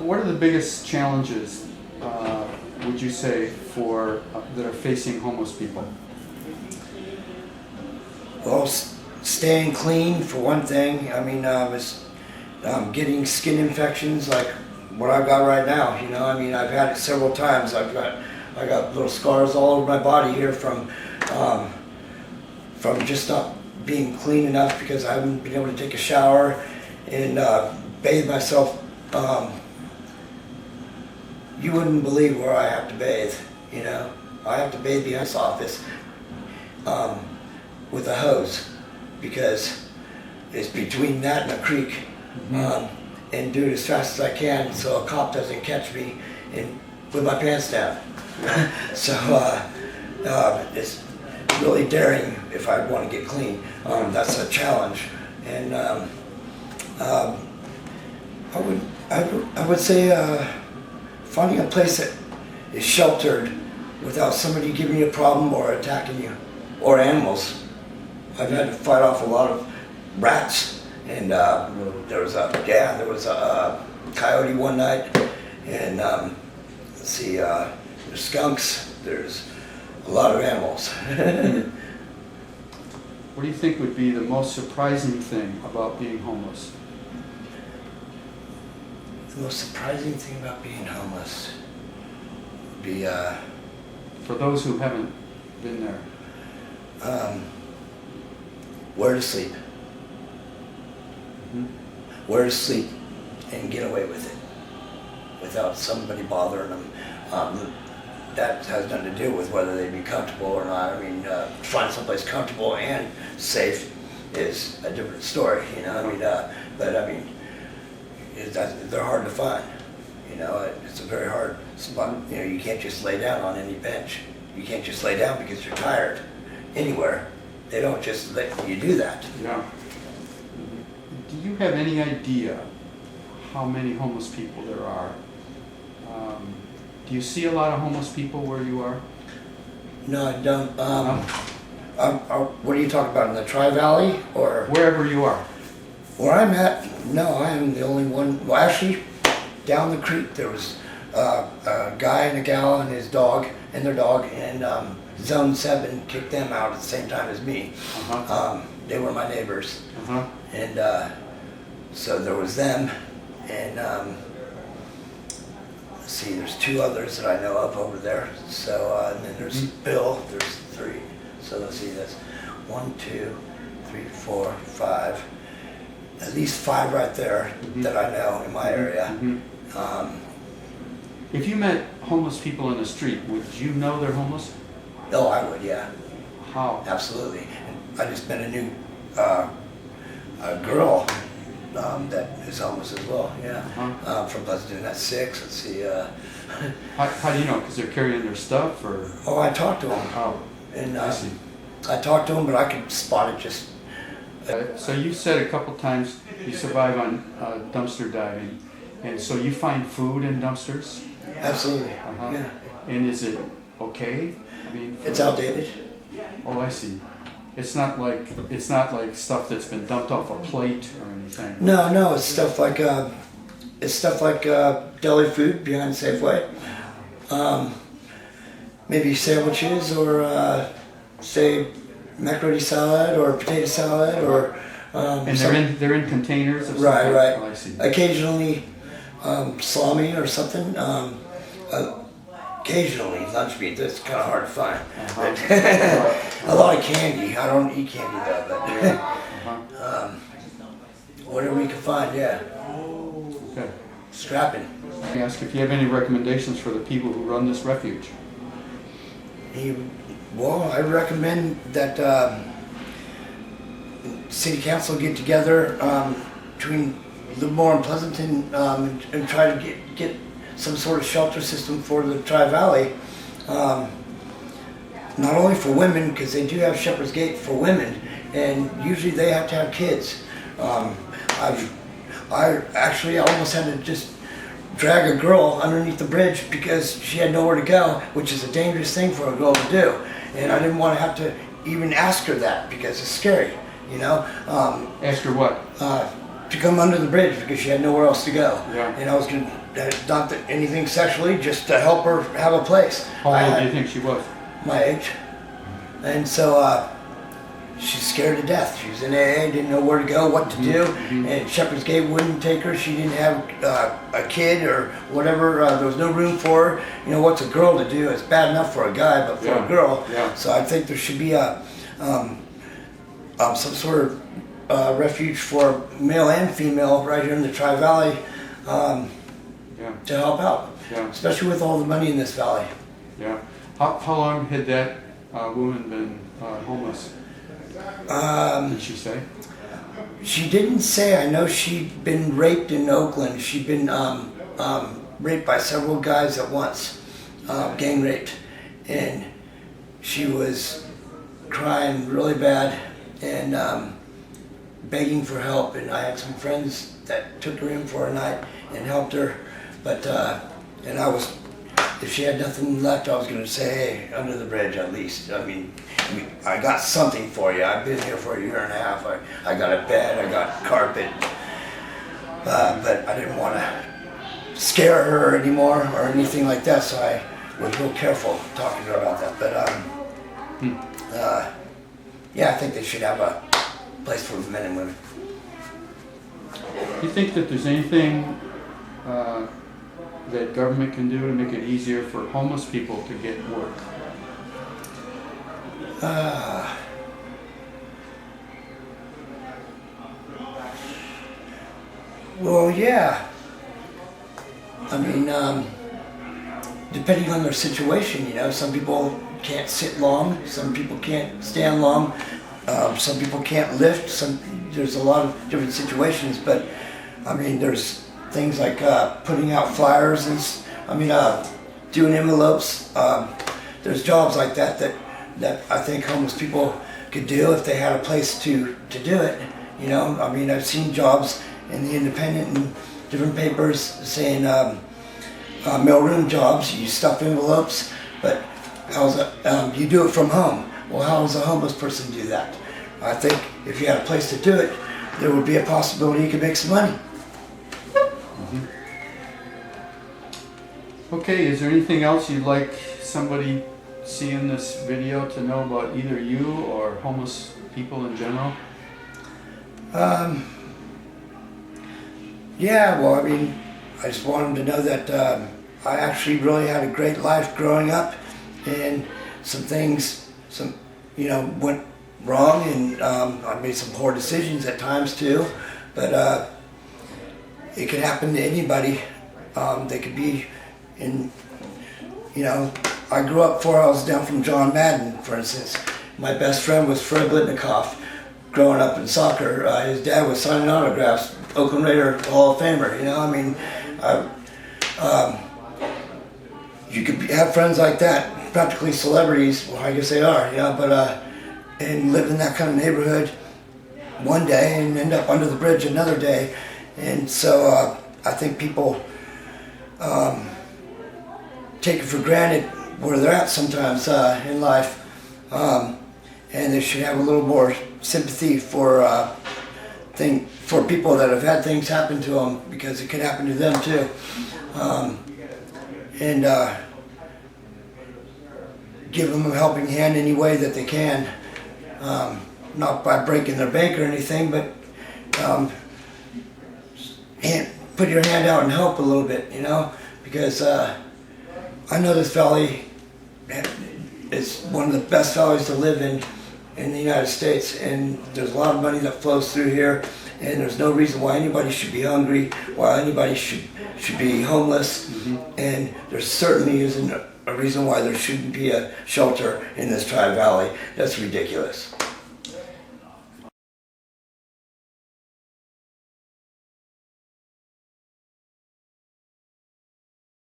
what are the biggest challenges, would you say, for that are facing homeless people? Well, staying clean for one thing. I mean, getting skin infections like what I've got right now. You know, I mean, I've had it several times. I got little scars all over my body here from just not being clean enough because I haven't been able to take a shower and bathe myself. You wouldn't believe where I have to bathe. You know, I have to bathe behind this office with a hose because it's between that and a creek. And do it as fast as I can so a cop doesn't catch me with my pants down. So it's really daring if I want to get clean. That's a challenge, and I would say finding a place that is sheltered without somebody giving you a problem or attacking you, or animals. I've had to fight off a lot of rats, and there was a coyote one night, and let's see, there's skunks. There's a lot of animals. What do you think would be the most surprising thing about being homeless? The most surprising thing about being homeless would be for those who haven't been there. Where to sleep. Where to sleep and get away with it without somebody bothering them. That has nothing to do with whether they be comfortable or not. I mean, to find someplace comfortable and safe is a different story, you know. I mean, but I mean, they're hard to find. You know, it's a very hard spot. You know, you can't just lay down on any bench. You can't just lay down because you're tired anywhere. They don't just let you do that. Yeah. Do you have any idea how many homeless people there are? Do you see a lot of homeless people where you are? No, I don't. What are you talking about, in the Tri-Valley or? Wherever you are. Where I'm at, no, I am the only one. Well, actually, down the creek there was a guy and a gal and his dog and their dog, and Zone 7 kicked them out at the same time as me. They were my neighbors. And so there was them, and let's see, there's two others that I know of over there. So and then there's Bill. There's three. So let's see, that's 1, 2, 3, 4, 5. At least 5 right there that I know in my area. If you met homeless people in the street, would you know they're homeless? Oh, I would, yeah. How? Absolutely. I just met a new a girl that is homeless as well, yeah. From Pleasanton, that's 6. Let's see. How do you know? Because they're carrying their stuff, or? Oh, I talked to them. Oh, and I see. I talked to them, but I could spot it just. So you said a couple times you survive on dumpster diving, and so you find food in dumpsters? Absolutely. Yeah. And is it okay? I mean, it's outdated. Oh, I see. It's not like stuff that's been dumped off a plate or anything. No, it's stuff like deli food behind Safeway. Maybe sandwiches, or say macaroni salad or potato salad, or and they're in containers of right. Oh, I see. Occasionally salami or something. Occasionally lunch meat. That's kind of hard to find. A lot of candy. I don't eat candy though, but whatever we can find, yeah. Okay. Scrapping. I ask if you have any recommendations for the people who run this refuge. Well, I recommend that City Council get together between Livermore and Pleasanton and try to get some sort of shelter system for the Tri-Valley. Not only for women, because they do have Shepherd's Gate for women, and usually they have to have kids. I almost had to just drag a girl underneath the bridge because she had nowhere to go, which is a dangerous thing for a girl to do. And I didn't want to have to even ask her that because it's scary, you know. Ask her what? To come under the bridge because she had nowhere else to go. Yeah. And I was going to not that anything sexually, just to help her have a place. How old do you think she was? My age. And so she's scared to death. She was in AA, didn't know where to go, what to do, and Shepherd's Gate wouldn't take her. She didn't have a kid or whatever. There was no room for her. You know, what's a girl to do? It's bad enough for a guy, but for a girl. Yeah. So I think there should be some sort of refuge for male and female right here in the Tri-Valley to help out, especially with all the money in this valley. Yeah. How long had that woman been homeless? Did she say? She didn't say. I know she'd been raped in Oakland. She'd been raped by several guys at once, gang raped, and she was crying really bad and begging for help. And I had some friends that took her in for a night and helped her, but and if she had nothing left, I was going to say, hey, under the bridge at least. I mean, I got something for you. I've been here for a year and a half. I got a bed, I got carpet, but I didn't want to scare her anymore or anything like that, so I was real careful talking to her about that. But yeah, I think they should have a place for men and women. Do you think that there's anything that government can do to make it easier for homeless people to get work? Well, yeah. I mean, depending on their situation, you know, some people can't sit long, some people can't stand long, some people can't lift. There's a lot of different situations, but I mean, there's things like putting out flyers and doing envelopes. There's jobs like that I think homeless people could do if they had a place to do it. You know, I mean, I've seen jobs in the Independent and different papers saying mailroom jobs. You stuff envelopes, but you do it from home. Well, how does a homeless person do that? I think if you had a place to do it, there would be a possibility you could make some money. Okay, is there anything else you'd like somebody seeing this video to know about either you or homeless people in general? Yeah, well, I mean, I just want them to know that I actually really had a great life growing up, and some things, went wrong, and I made some poor decisions at times too, but it could happen to anybody. They could be I grew up 4 houses down from John Madden, for instance. My best friend was Fred Blitnikoff. Growing up in soccer, his dad was signing autographs, Oakland Raider Hall of Famer. You know, I mean, you could have friends like that, practically celebrities. Well, I guess they are, you know, but and live in that kind of neighborhood one day and end up under the bridge another day. And so I think people take it for granted where they're at sometimes in life, and they should have a little more sympathy for people that have had things happen to them, because it can happen to them too, and give them a helping hand any way that they can, not by breaking their bank or anything, but put your hand out and help a little bit, you know, because I know this valley is one of the best valleys to live in the United States, and there's a lot of money that flows through here, and there's no reason why anybody should be hungry, why anybody should be homeless, and there certainly isn't a reason why there shouldn't be a shelter in this Tri-Valley. That's ridiculous.